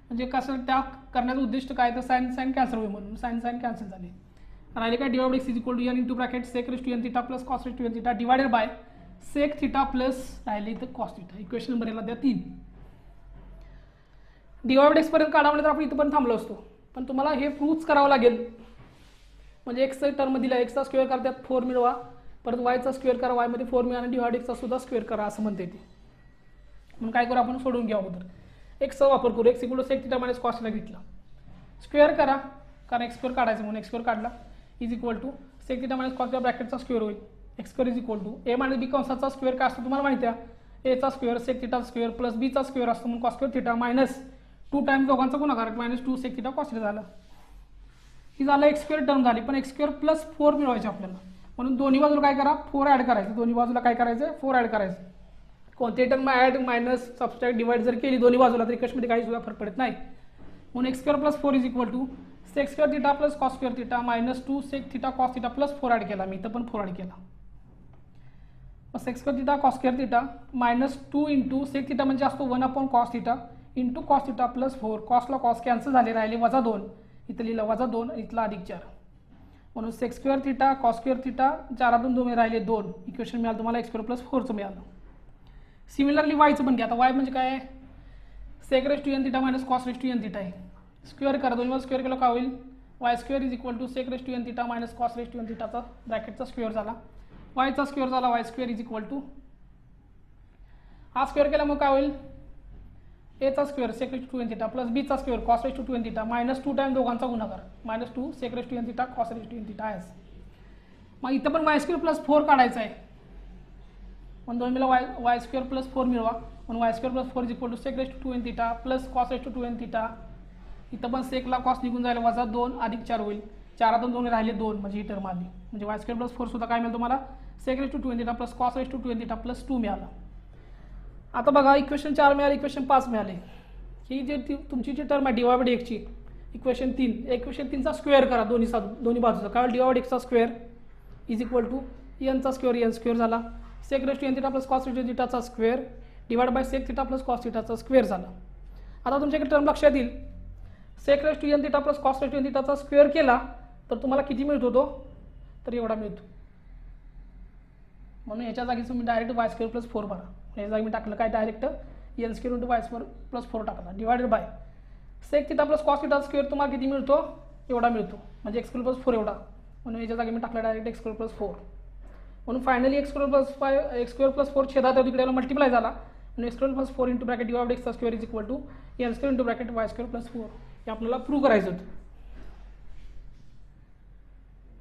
A: म्हणजे कसं त्या करण्याचं उद्दिष्ट काय तर साइन कॅन्सल होईल म्हणून साइन कॅन्सल झाले राहिले काय divide x is equal to n into bracket sec raise to n theta plus cos raise to n theta divided by sec theta plus राहिले इथं कॉस थिटा इक्वेशन नंबर याला द्या 3 divide x पर्यंत काढा म्हणजे तर आपण इथं पण थांबलो असतो पण तुम्हाला हे प्रूव्ह करावं लागेल म्हणजे एक्स टर्म दिला एक्सचा स्क्वेअर करा त्यात 4 मिळवा परत वायचा स्क्वेअर करा वायमध्ये 4 मिळवा आणि डिवाइड एक्सचा सुद्धा स्क्वेअर करा असं म्हणते ते म्हणून काय करू आपण सोडून घ्या अगोदर एक्सचा वापर करू x equal to sec theta minus cos theta घेतला स्क्वेअर करा कारण एक्स स्क्वेअर काढायचं म्हणून एक्स स्क्वेअर काढला is equal to sec theta minus cos theta ब्रॅकेटचा स्क्वेअर होईल x square is equal to a minus b कंसाचा स्क्वेअर काय असतो तुम्हाला माहिती आहे एचा square sec theta square plus बीचा स्क्वेअर असतो म्हणून cos square theta minus 2 times दोघांचा गुणाकार -2 सेक थिटा कॉस थिटा झाला ही झालं एक्स स्क्वेअर टर्म झाली पण एक्स स्क्वेअर प्लस 4 मिळवायचे आपल्याला म्हणून दोन्ही बाजूला काय करा 4 ॲड करायचं, दोन्ही बाजूला काय करायचं 4 ॲड करायचं. कोणतेही term add minus subtract divide जर केली दोन्ही बाजूला तर इक्वेशनमध्ये काही सुद्धा फरक पडत नाही. म्हणून x square plus 4 is equal to sec square theta plus cos square theta minus 2 sec theta cos theta plus 4 add केला, मी इथं पण 4 ॲड केला. Sec square theta cos square theta minus 2 into sec theta म्हणजे असतो 1 cos theta into cos theta plus 4, कॉसला cos cancel झाले राहिले -2, इथं लिहिलं -2 इथला +4. म्हणून sec square theta cos square theta 4तून 2 राहिले 2, इक्वेशन मिळालं तुम्हाला एक्स स्क्वेअर प्लस 4चं मिळालं. सिमिलरली वायचं पण घ्या. आता वाय म्हणजे काय आहे sec raise to n theta minus cos raise to n theta आहे. स्क्वेअर करा, दोन्ही बाजू स्क्वेअर केलं काय होईल y square is equal to sec raise to n theta minus cos raise to n थिटाचा ब्रॅकेटचा स्क्वेअर झाला, वायचा स्क्वेअर झाला, y square is equal to हा स्क्वेअर केल्यामुळे काय होईल एचा square sec raise to n theta plus बीचा square cos raise to n theta -2 time दोघांचा गुणाकार -2 sec raise to n theta cos raise to n theta आहे. मग इथं पण वाय स्क्वेअर प्लस 4 काढायचा आहे, पण दोन मिळाला वाय स्क्वेअर प्लस 4 मिळवा. म्हणून y square plus 4 is equal to sec raise to n theta plus cos raise to n theta. इथं पण सेकला कॉस निघून जायला -2 + 4 होईल, 4तून 2 राहिले 2 म्हणजे ही टर्म आली. म्हणजे वाय स्क्वेअर प्लस 4 सुद्धा काय मिळेल तुम्हाला sec raise to n theta plus cos raise to n theta plus 2 मिळालं. आता बघा इक्वेशन 4 मिळाले, इक्वेशन 5 मिळाले. ही जी तुमची जी टर्म आहे dy बाय dxची इक्वेशन 3, इक्वेशन 3चा स्क्वेअर करा दोन्ही बाजूचा. काय dy बाय dxचा स्क्वेअर इज इक्वल टू एनचा स्क्वेअर एन स्क्वेअर झाला, sec raise to n theta plus cos raise to n थिटाचा square divide by sec theta plus cos थिटाचा स्क्वेअर झाला. आता तुमच्याकडे टर्म लक्षात येईल sec raise to n theta plus cos raise to n थिटाचा square केला तर तुम्हाला किती मिळतो तो तर एवढा मिळतो. म्हणून याच्या जागी तुम्ही डायरेक्ट वाय स्क्वेअर प्लस 4 भरा. याच्या जागी मी टाकलं काय direct n square into y square plus 4 टाकला divided by sec theta plus cos theta square तुम्हाला किती मिळतो एवढा मिळतो, म्हणजे एक्स स्क्वेअर प्लस 4 एवढा. म्हणून याच्या जागी मी टाकलं डायरेक्ट एक्स स्क्वेअर प्लस 4. म्हणून फायनली एक्स स्क्वेअर प्लस 4 छेदात तिकडे मल्टिप्लाय झाला. म्हणून x square plus 4 into bracket dy by dxचा square is equal to n square into bracket y square plus 4 हे आपल्याला प्रूव्ह करायचं होतं.